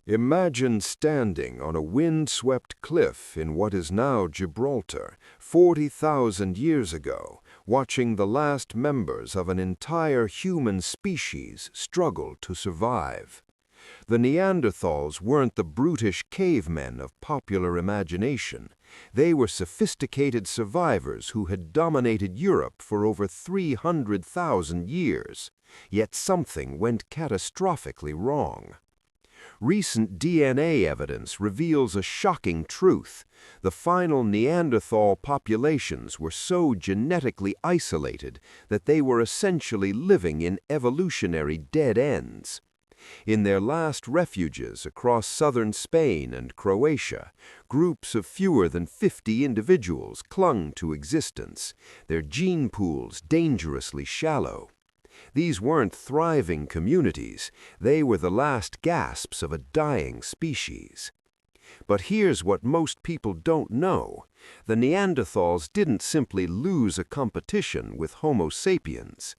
Imagine standing on a wind-swept cliff in what is now Gibraltar 40,000 years ago, watching the last members of an entire human species struggle to survive. The Neanderthals weren't the brutish cavemen of popular imagination. They were sophisticated survivors who had dominated Europe for over 300,000 years. Yet something went catastrophically wrong. Recent DNA evidence reveals a shocking truth. The final Neanderthal populations were so genetically isolated that they were essentially living in evolutionary dead ends. In their last refuges across southern Spain and Croatia, groups of fewer than 50 individuals clung to existence, their gene pools dangerously shallow. These weren't thriving communities, they were the last gasps of a dying species. But here's what most people don't know. The Neanderthals didn't simply lose a competition with Homo sapiens.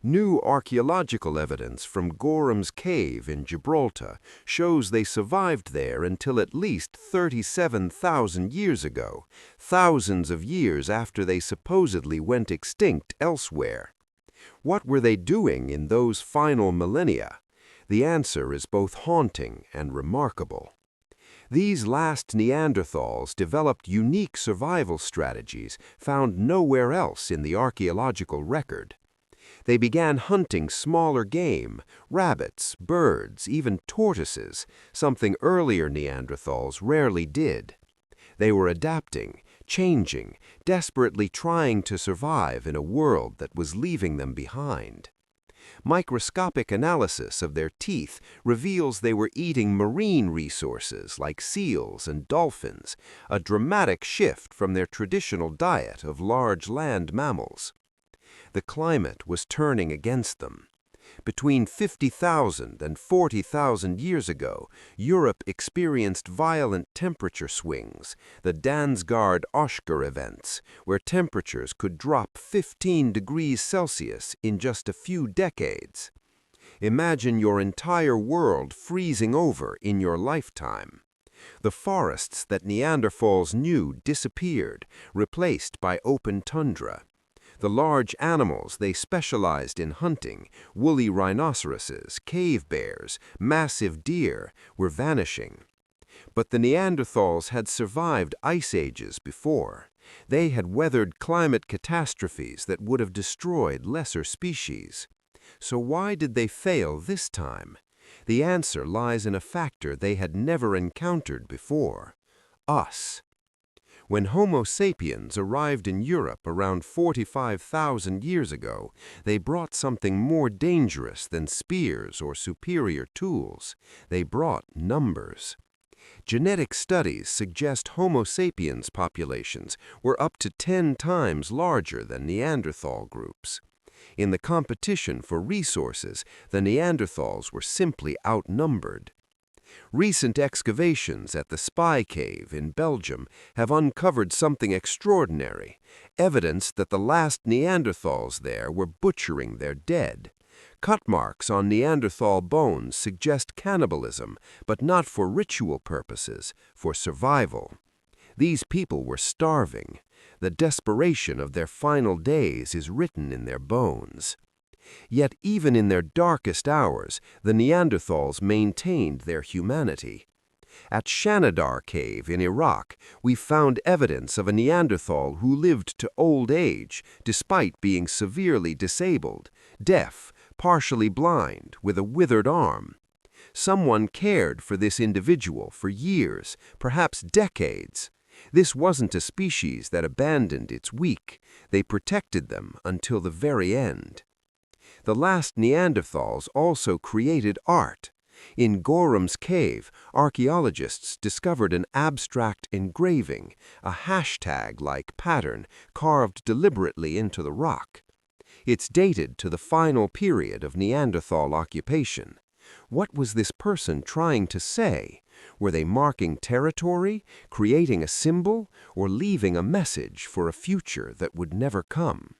New archaeological evidence from Gorham's Cave in Gibraltar shows they survived there until at least 37,000 years ago, thousands of years after they supposedly went extinct elsewhere. What were they doing in those final millennia? The answer is both haunting and remarkable. These last Neanderthals developed unique survival strategies found nowhere else in the archaeological record. They began hunting smaller game, rabbits, birds, even tortoises, something earlier Neanderthals rarely did. They were adapting, changing, desperately trying to survive in a world that was leaving them behind. Microscopic analysis of their teeth reveals they were eating marine resources like seals and dolphins, a dramatic shift from their traditional diet of large land mammals. The climate was turning against them. Between 50,000 and 40,000 years ago, Europe experienced violent temperature swings, the Dansgaard-Oeschger events, where temperatures could drop 15 degrees Celsius in just a few decades. Imagine your entire world freezing over in your lifetime. The forests that Neanderthals knew disappeared, replaced by open tundra. The large animals they specialized in hunting, woolly rhinoceroses, cave bears, massive deer, were vanishing. But the Neanderthals had survived ice ages before. They had weathered climate catastrophes that would have destroyed lesser species. So why did they fail this time? The answer lies in a factor they had never encountered before: us. When Homo sapiens arrived in Europe around 45,000 years ago, they brought something more dangerous than spears or superior tools. They brought numbers. Genetic studies suggest Homo sapiens populations were up to 10 times larger than Neanderthal groups. In the competition for resources, the Neanderthals were simply outnumbered. Recent excavations at the Spy Cave in Belgium have uncovered something extraordinary, evidence that the last Neanderthals there were butchering their dead. Cut marks on Neanderthal bones suggest cannibalism, but not for ritual purposes, for survival. These people were starving. The desperation of their final days is written in their bones. Yet even in their darkest hours, the Neanderthals maintained their humanity. At Shanidar Cave in Iraq, we found evidence of a Neanderthal who lived to old age despite being severely disabled, deaf, partially blind, with a withered arm. Someone cared for this individual for years, perhaps decades. This wasn't a species that abandoned its weak. They protected them until the very end. The last Neanderthals also created art. In Gorham's Cave, archaeologists discovered an abstract engraving, a hashtag-like pattern carved deliberately into the rock. It's dated to the final period of Neanderthal occupation. What was this person trying to say? Were they marking territory, creating a symbol, or leaving a message for a future that would never come?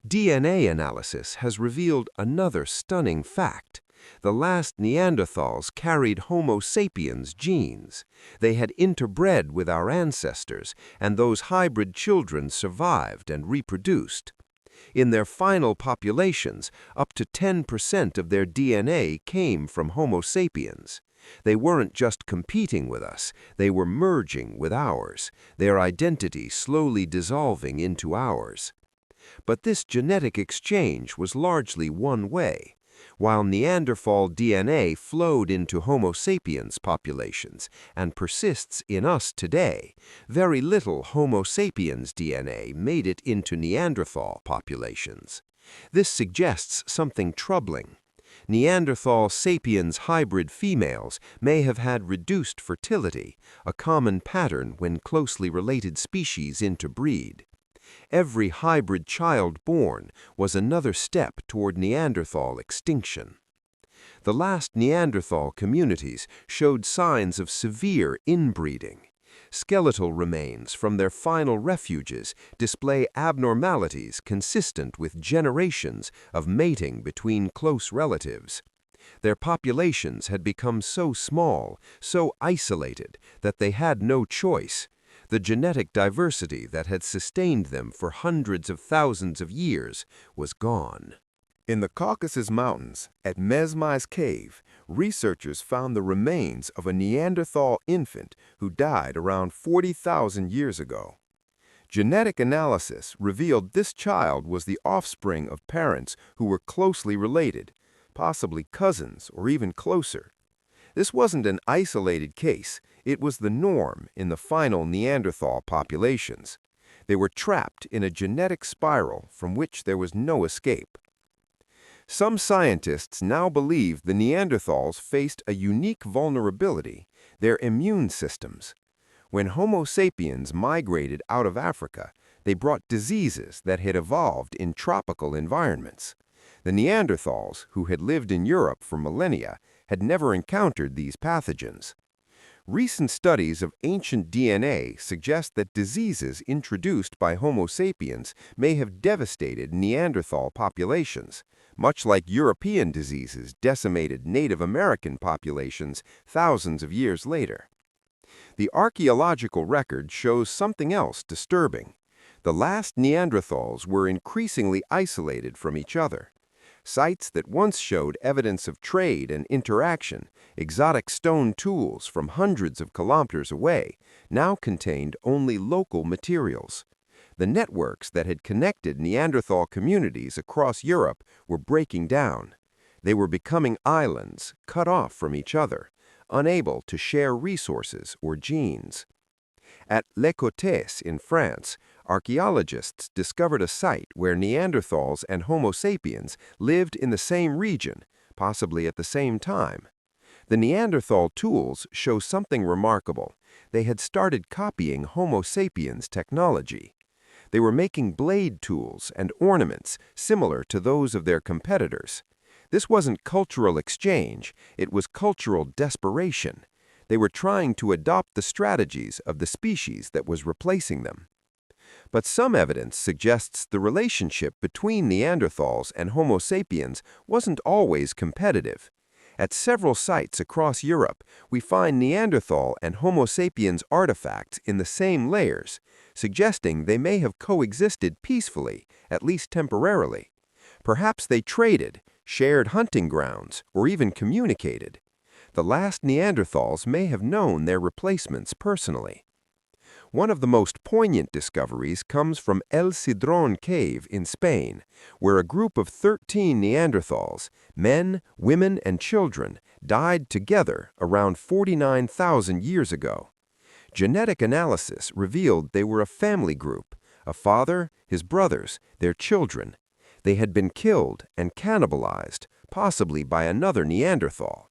DNA analysis has revealed another stunning fact. The last Neanderthals carried Homo sapiens genes. They had interbred with our ancestors, and those hybrid children survived and reproduced. In their final populations, up to 10% of their DNA came from Homo sapiens. They weren't just competing with us, they were merging with ours, their identity slowly dissolving into ours. But this genetic exchange was largely one way. While Neanderthal DNA flowed into Homo sapiens populations and persists in us today, very little Homo sapiens DNA made it into Neanderthal populations. This suggests something troubling. Neanderthal sapiens hybrid females may have had reduced fertility, a common pattern when closely related species interbreed. Every hybrid child born was another step toward Neanderthal extinction. The last Neanderthal communities showed signs of severe inbreeding. Skeletal remains from their final refuges display abnormalities consistent with generations of mating between close relatives. Their populations had become so small, so isolated, that they had no choice. The genetic diversity that had sustained them for hundreds of thousands of years was gone. In the Caucasus Mountains, at Mezmai's Cave, researchers found the remains of a Neanderthal infant who died around 40,000 years ago. Genetic analysis revealed this child was the offspring of parents who were closely related, possibly cousins or even closer. This wasn't an isolated case, it was the norm in the final Neanderthal populations. They were trapped in a genetic spiral from which there was no escape. Some scientists now believe the Neanderthals faced a unique vulnerability, their immune systems. When Homo sapiens migrated out of Africa, they brought diseases that had evolved in tropical environments. The Neanderthals, who had lived in Europe for millennia, had never encountered these pathogens. Recent studies of ancient DNA suggest that diseases introduced by Homo sapiens may have devastated Neanderthal populations, much like European diseases decimated Native American populations thousands of years later. The archaeological record shows something else disturbing. The last Neanderthals were increasingly isolated from each other. Sites that once showed evidence of trade and interaction, exotic stone tools from hundreds of kilometers away, now contained only local materials. The networks that had connected Neanderthal communities across Europe were breaking down. They were becoming islands, cut off from each other, unable to share resources or genes. At Les Côtes in France, archaeologists discovered a site where Neanderthals and Homo sapiens lived in the same region, possibly at the same time. The Neanderthal tools show something remarkable. They had started copying Homo sapiens technology. They were making blade tools and ornaments similar to those of their competitors. This wasn't cultural exchange, it was cultural desperation. They were trying to adopt the strategies of the species that was replacing them. But some evidence suggests the relationship between Neanderthals and Homo sapiens wasn't always competitive. At several sites across Europe, we find Neanderthal and Homo sapiens artifacts in the same layers, suggesting they may have coexisted peacefully, at least temporarily. Perhaps they traded, shared hunting grounds, or even communicated. The last Neanderthals may have known their replacements personally. One of the most poignant discoveries comes from El Cidrón Cave in Spain, where a group of 13 Neanderthals, men, women, and children, died together around 49,000 years ago. Genetic analysis revealed they were a family group, a father, his brothers, their children. They had been killed and cannibalized, possibly by another Neanderthal.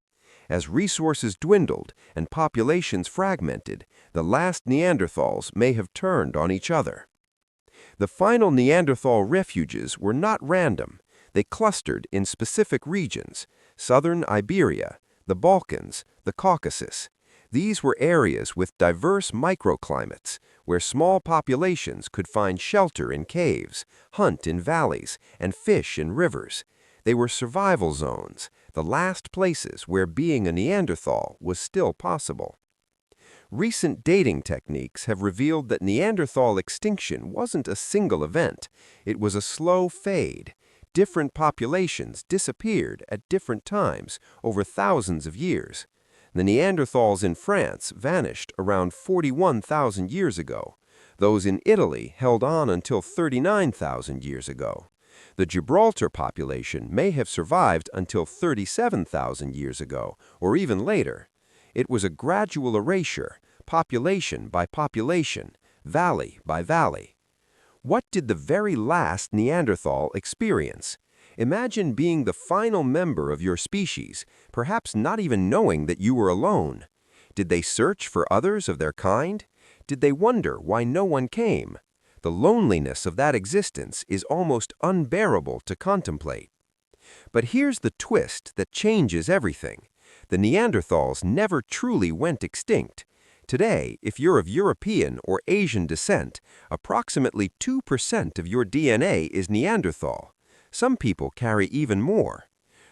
As resources dwindled and populations fragmented, the last Neanderthals may have turned on each other. The final Neanderthal refuges were not random. They clustered in specific regions: southern Iberia, the Balkans, the Caucasus. These were areas with diverse microclimates, where small populations could find shelter in caves, hunt in valleys, and fish in rivers. They were survival zones, the last places where being a Neanderthal was still possible. Recent dating techniques have revealed that Neanderthal extinction wasn't a single event. It was a slow fade. Different populations disappeared at different times over thousands of years. The Neanderthals in France vanished around 41,000 years ago. Those in Italy held on until 39,000 years ago. The Gibraltar population may have survived until 37,000 years ago, or even later. It was a gradual erasure, population by population, valley by valley. What did the very last Neanderthal experience? Imagine being the final member of your species, perhaps not even knowing that you were alone. Did they search for others of their kind? Did they wonder why no one came? The loneliness of that existence is almost unbearable to contemplate. But here's the twist that changes everything. The Neanderthals never truly went extinct. Today, if you're of European or Asian descent, approximately 2% of your DNA is Neanderthal. Some people carry even more.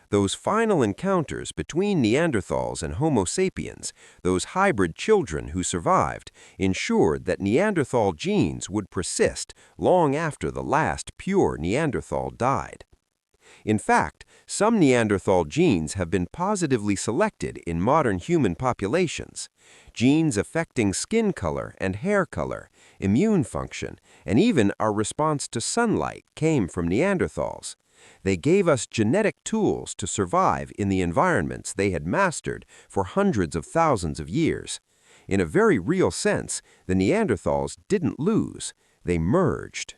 Those final encounters between Neanderthals and Homo sapiens, those hybrid children who survived, ensured that Neanderthal genes would persist long after the last pure Neanderthal died. In fact, some Neanderthal genes have been positively selected in modern human populations. Genes affecting skin color and hair color, immune function, and even our response to sunlight came from Neanderthals. They gave us genetic tools to survive in the environments they had mastered for hundreds of thousands of years. In a very real sense, the Neanderthals didn't lose, they merged.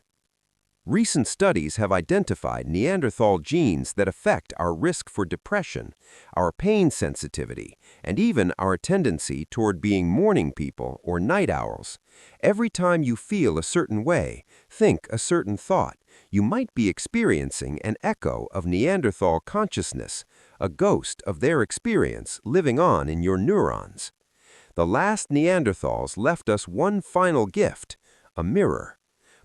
Recent studies have identified Neanderthal genes that affect our risk for depression, our pain sensitivity, and even our tendency toward being morning people or night owls. Every time you feel a certain way, think a certain thought, you might be experiencing an echo of Neanderthal consciousness, a ghost of their experience living on in your neurons. The last Neanderthals left us one final gift, a mirror.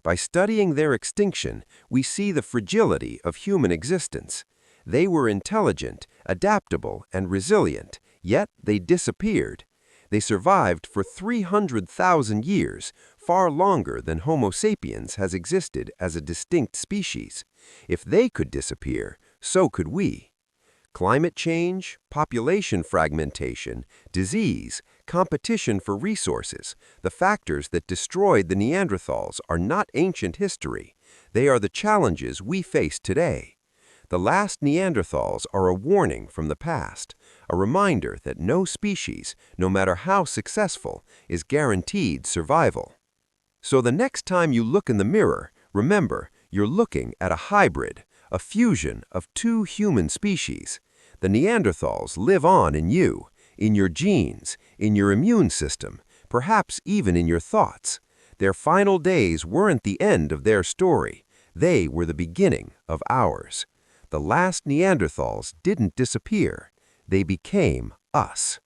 By studying their extinction, we see the fragility of human existence. They were intelligent, adaptable, and resilient, yet they disappeared. They survived for 300,000 years, far longer than Homo sapiens has existed as a distinct species. If they could disappear, so could we. Climate change, population fragmentation, disease, competition for resources, the factors that destroyed the Neanderthals are not ancient history. They are the challenges we face today. The last Neanderthals are a warning from the past, a reminder that no species, no matter how successful, is guaranteed survival. So the next time you look in the mirror, remember, you're looking at a hybrid, a fusion of two human species. The Neanderthals live on in you, in your genes, in your immune system, perhaps even in your thoughts. Their final days weren't the end of their story. They were the beginning of ours. The last Neanderthals didn't disappear. They became us.